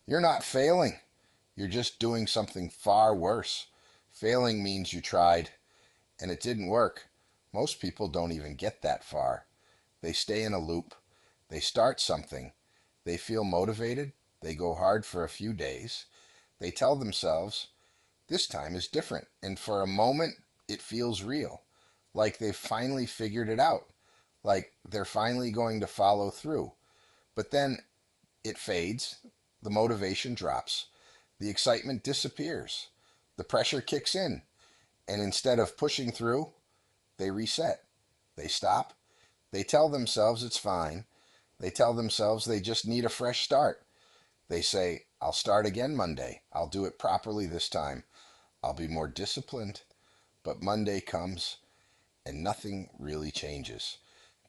You're not failing. You're just doing something far worse. Failing means you tried and it didn't work. Most people don't even get that far. They stay in a loop. They start something. They feel motivated. They go hard for a few days. They tell themselves, this time is different. And for a moment, it feels real. Like they've finally figured it out. Like they're finally going to follow through. But then it fades. The motivation drops. The excitement disappears. The pressure kicks in. And instead of pushing through, they reset. They stop. They tell themselves it's fine. They tell themselves they just need a fresh start. They say, I'll start again Monday. I'll do it properly this time. I'll be more disciplined. But Monday comes and nothing really changes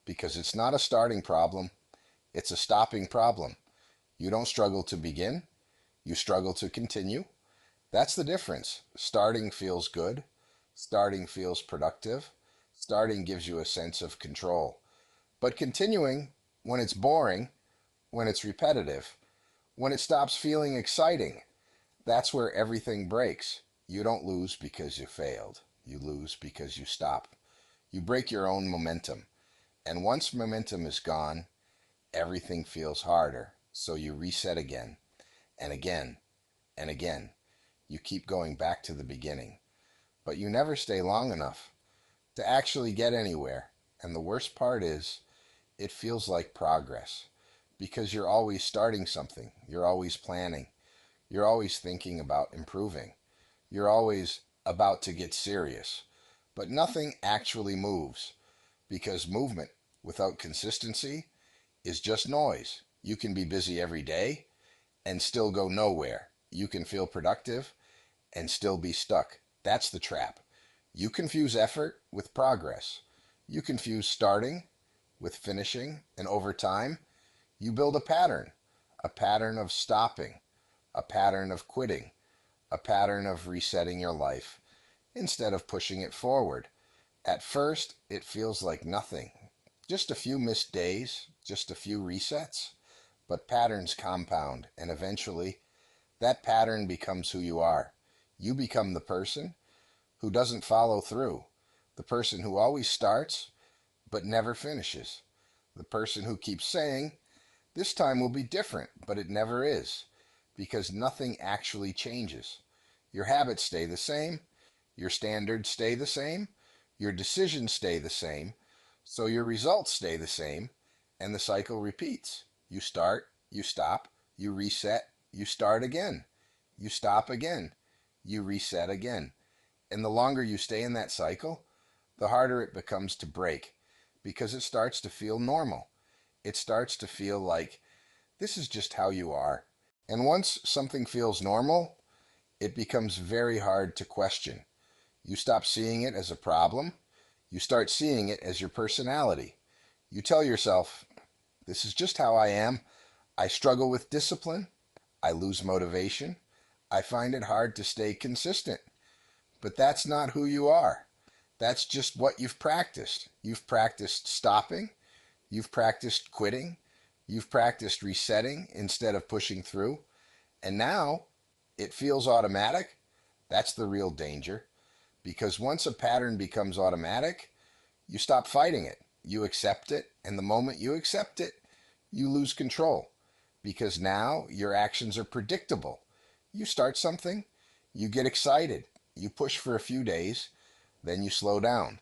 because it's not a starting problem. It's a stopping problem. You don't struggle to begin. You struggle to continue. That's the difference. Starting feels good. Starting feels productive. Starting gives you a sense of control. But continuing, when it's boring, when it's repetitive, when it stops feeling exciting, that's where everything breaks. You don't lose because you failed. You lose because you stop. You break your own momentum. And once momentum is gone, everything feels harder. So you reset again and again and again. You keep going back to the beginning. But you never stay long enough to actually get anywhere. And the worst part is, it feels like progress because you're always starting something. You're always planning. You're always thinking about improving. You're always about to get serious. But nothing actually moves because movement without consistency is just noise. You can be busy every day and still go nowhere. You can feel productive and still be stuck. That's the trap. You confuse effort with progress. You confuse starting with finishing, and over time, you build a pattern of stopping, a pattern of quitting, a pattern of resetting your life instead of pushing it forward. At first, it feels like nothing, just a few missed days, just a few resets, but patterns compound, and eventually, that pattern becomes who you are. You become the person who doesn't follow through, the person who always starts but never finishes, the person who keeps saying, this time will be different, but it never is, because nothing actually changes. Your habits stay the same, your standards stay the same, your decisions stay the same, so your results stay the same, and the cycle repeats. You start, you stop, you reset, you start again, you stop again, you reset again. And the longer you stay in that cycle, the harder it becomes to break because it starts to feel normal. It starts to feel like this is just how you are. And once something feels normal, it becomes very hard to question. You stop seeing it as a problem. You start seeing it as your personality. You tell yourself, this is just how I am. I struggle with discipline. I lose motivation. I find it hard to stay consistent. But that's not who you are. That's just what you've practiced. You've practiced stopping. You've practiced quitting. You've practiced resetting instead of pushing through. And now it feels automatic. That's the real danger. Because once a pattern becomes automatic, you stop fighting it. You accept it. And the moment you accept it, you lose control. Because now your actions are predictable. You start something, you get excited, you push for a few days, then you slow down.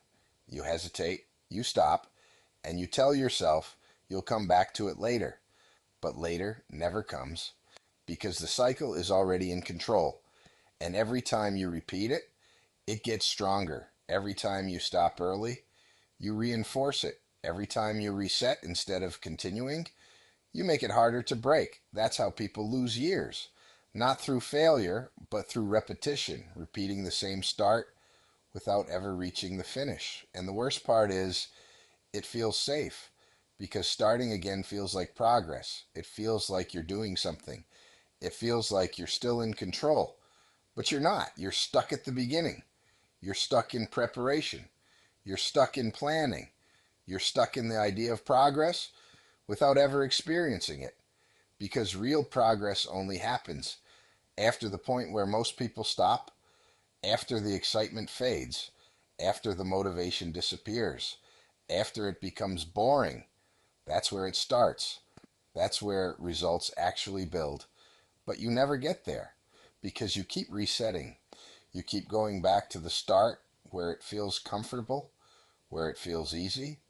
You hesitate, you stop, and you tell yourself you'll come back to it later. But later never comes because the cycle is already in control. And every time you repeat it, it gets stronger. Every time you stop early, you reinforce it. Every time you reset instead of continuing, you make it harder to break. That's how people lose years. Not through failure, but through repetition, repeating the same start without ever reaching the finish. And the worst part is, it feels safe because starting again feels like progress. It feels like you're doing something. It feels like you're still in control, but you're not. You're stuck at the beginning. You're stuck in preparation. You're stuck in planning. You're stuck in the idea of progress without ever experiencing it. because real progress only happens after the point where most people stop, after the excitement fades, after the motivation disappears, after it becomes boring. That's where it starts. That's where results actually build. But you never get there because you keep resetting. You keep going back to the start where it feels comfortable, where it feels easy,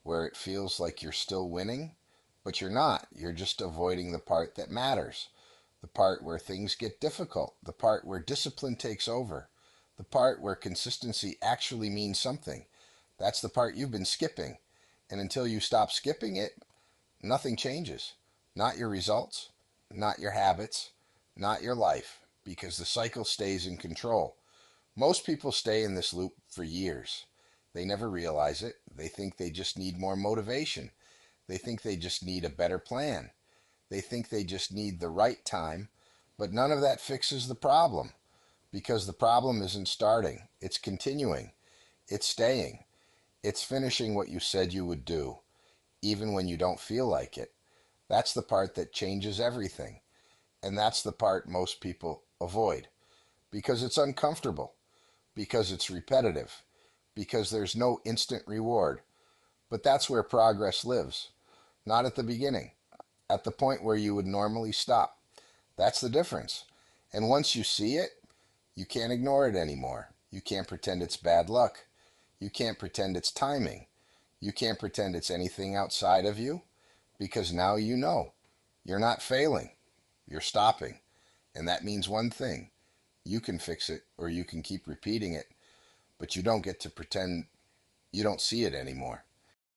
where it feels like you're still winning, but you're not. You're just avoiding the part that matters, the part where things get difficult, the part where discipline takes over, the part where consistency actually means something. That's the part you've been skipping. And until you stop skipping it, nothing changes. Not your results, not your habits, not your life, because the cycle stays in control. Most people stay in this loop for years. They never realize it. They think they just need more motivation. They think they just need a better plan. They think they just need the right time. But none of that fixes the problem because the problem isn't starting, it's continuing, it's staying, it's finishing what you said you would do, even when you don't feel like it. That's the part that changes everything. And that's the part most people avoid because it's uncomfortable, because it's repetitive, because there's no instant reward. But that's where progress lives, not at the beginning, at the point where you would normally stop. That's the difference. And once you see it, you can't ignore it anymore. You can't pretend it's bad luck. You can't pretend it's timing. You can't pretend it's anything outside of you because now you know. You're not failing. You're stopping. And that means one thing. You can fix it or you can keep repeating it, but you don't get to pretend you don't see it anymore.